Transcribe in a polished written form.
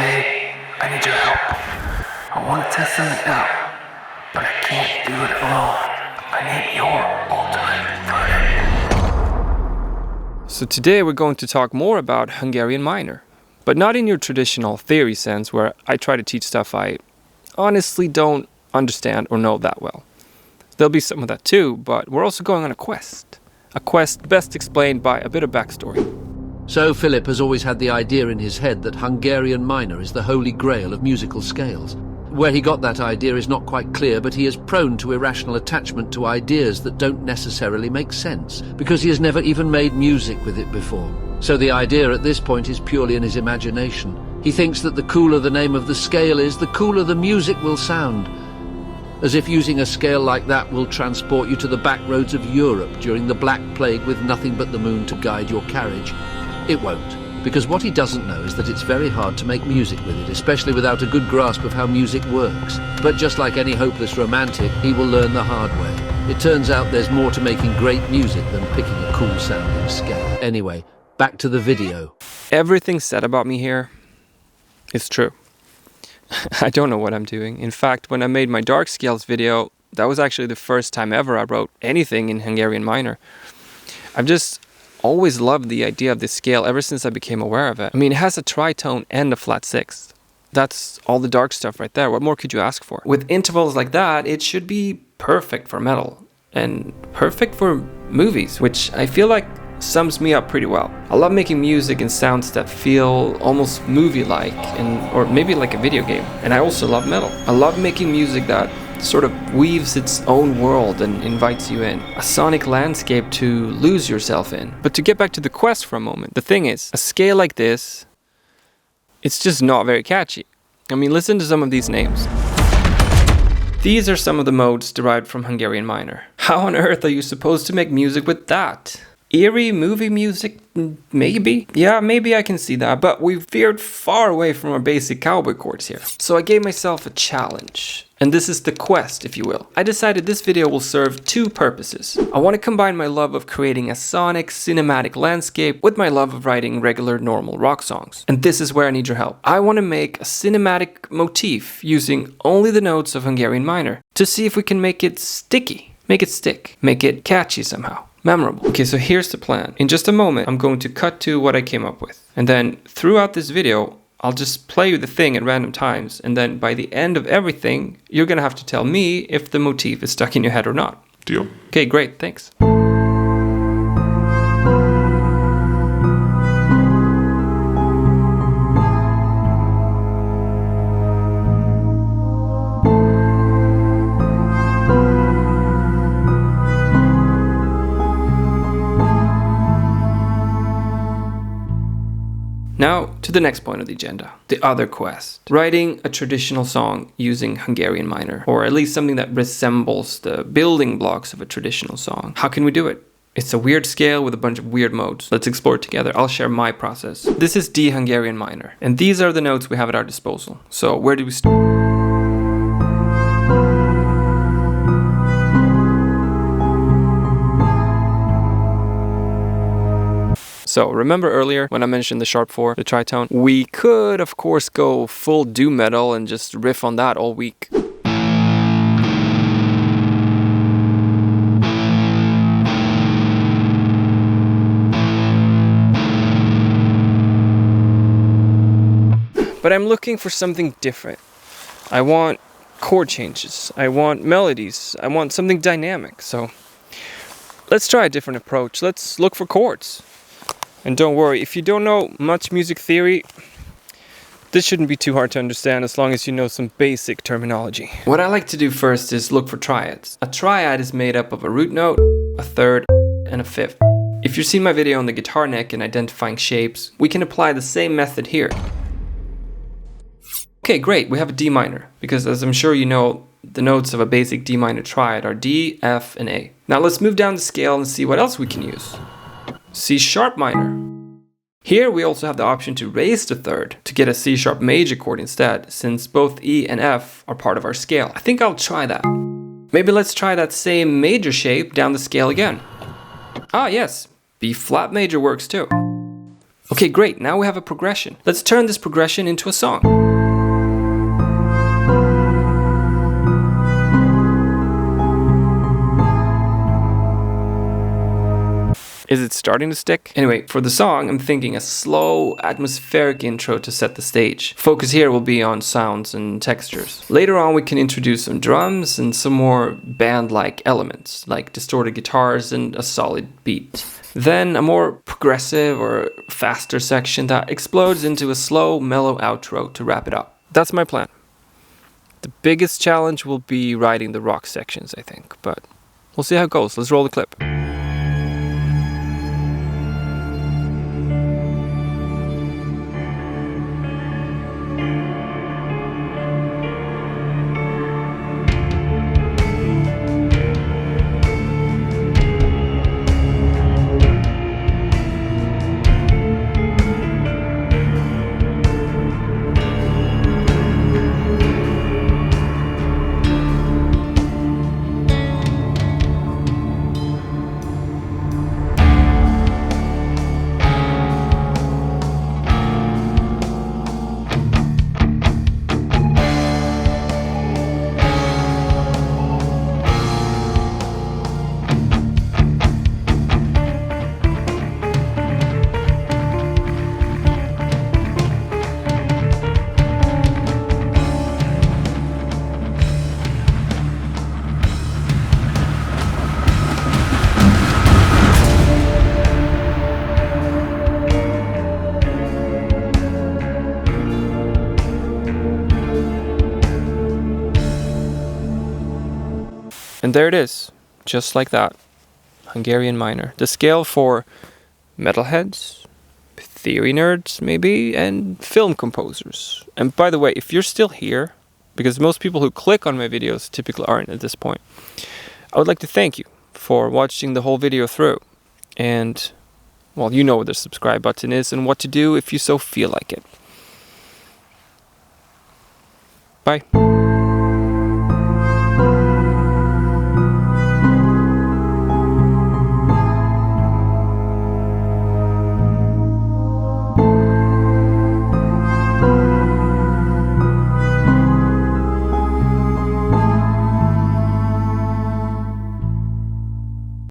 Hey, I need your help. I want to test something out, but I can't do it alone. I need your ultimate verdict. So today we're going to talk more about Hungarian Minor, but not in your traditional theory sense where I try to teach stuff I honestly don't understand or know that well. There'll be some of that too, but we're also going on a quest. A quest best explained by a bit of backstory. So Philip has always had the idea in his head that Hungarian Minor is the holy grail of musical scales. Where he got that idea is not quite clear, but he is prone to irrational attachment to ideas that don't necessarily make sense, because he has never even made music with it before. So the idea at this point is purely in his imagination. He thinks that the cooler the name of the scale is, the cooler the music will sound. As if using a scale like that will transport you to the back roads of Europe during the Black Plague with nothing but the moon to guide your carriage. It won't, because what he doesn't know is that it's very hard to make music with it, especially without a good grasp of how music works. But just like any hopeless romantic, he will learn the hard way. It turns out there's more to making great music than picking a cool sounding scale. Anyway, back to the video. Everything said about me here is true. I don't know what I'm doing. In fact, when I made my darkescales video, that was actually the first time ever I wrote anything in Hungarian Minor. I've just always loved the idea of this scale ever since I became aware of it. I mean, it has a tritone and a flat sixth. That's all the dark stuff right there. What more could you ask for? With intervals like that, it should be perfect for metal and perfect for movies, which I feel like sums me up pretty well. I love making music and sounds that feel almost movie-like or maybe like a video game. And I also love metal. I love making music that sort of weaves its own world and invites you in. A sonic landscape to lose yourself in. But to get back to the quest for a moment, the thing is, a scale like this, it's just not very catchy. I mean, listen to some of these names. These are some of the modes derived from Hungarian Minor. How on earth are you supposed to make music with that? Eerie movie music? Maybe? Yeah, maybe I can see that, but we've veered far away from our basic cowboy chords here. So I gave myself a challenge. And this is the quest, if you will. I decided this video will serve two purposes. I want to combine my love of creating a sonic, cinematic landscape with my love of writing regular, normal rock songs. And this is where I need your help. I want to make a cinematic motif using only the notes of Hungarian Minor to see if we can make it sticky, make it stick, make it catchy somehow. Memorable. Okay, so here's the plan. In just a moment, I'm going to cut to what I came up with. And then throughout this video, I'll just play you the thing at random times. And then by the end of everything, you're going to have to tell me if the motif is stuck in your head or not. Deal. Okay, great. Thanks. Now, to the next point of the agenda, the other quest. Writing a traditional song using Hungarian Minor, or at least something that resembles the building blocks of a traditional song. How can we do it? It's a weird scale with a bunch of weird modes. Let's explore it together. I'll share my process. This is D Hungarian Minor, and these are the notes we have at our disposal. So where do we start? So remember earlier when I mentioned the sharp 4, the tritone? We could of course go full doom metal and just riff on that all week. But I'm looking for something different. I want chord changes, I want melodies, I want something dynamic. So let's try a different approach. Let's look for chords. And don't worry, if you don't know much music theory, this shouldn't be too hard to understand as long as you know some basic terminology. What I like to do first is look for triads. A triad is made up of a root note, a third, and a fifth. If you've seen my video on the guitar neck and identifying shapes, we can apply the same method here. Okay, great, we have a D minor, because as I'm sure you know, the notes of a basic D minor triad are D, F, and A. Now let's move down the scale and see what else we can use. C sharp minor. Here we also have the option to raise the third to get a C sharp major chord instead, since both E and F are part of our scale. I think I'll try that. Maybe let's try that same major shape down the scale again. Ah yes, B flat major works too. Okay, great, now we have a progression. Let's turn this progression into a song. Is it starting to stick? Anyway, for the song, I'm thinking a slow, atmospheric intro to set the stage. Focus here will be on sounds and textures. Later on, we can introduce some drums and some more band-like elements, like distorted guitars and a solid beat. Then a more progressive or faster section that explodes into a slow, mellow outro to wrap it up. That's my plan. The biggest challenge will be writing the rock sections, I think, but we'll see how it goes. Let's roll the clip. And there it is, just like that. Hungarian Minor. The scale for metalheads, theory nerds maybe, and film composers. And by the way, if you're still here, because most people who click on my videos typically aren't at this point, I would like to thank you for watching the whole video through. And, well, you know where the subscribe button is and what to do if you so feel like it. Bye.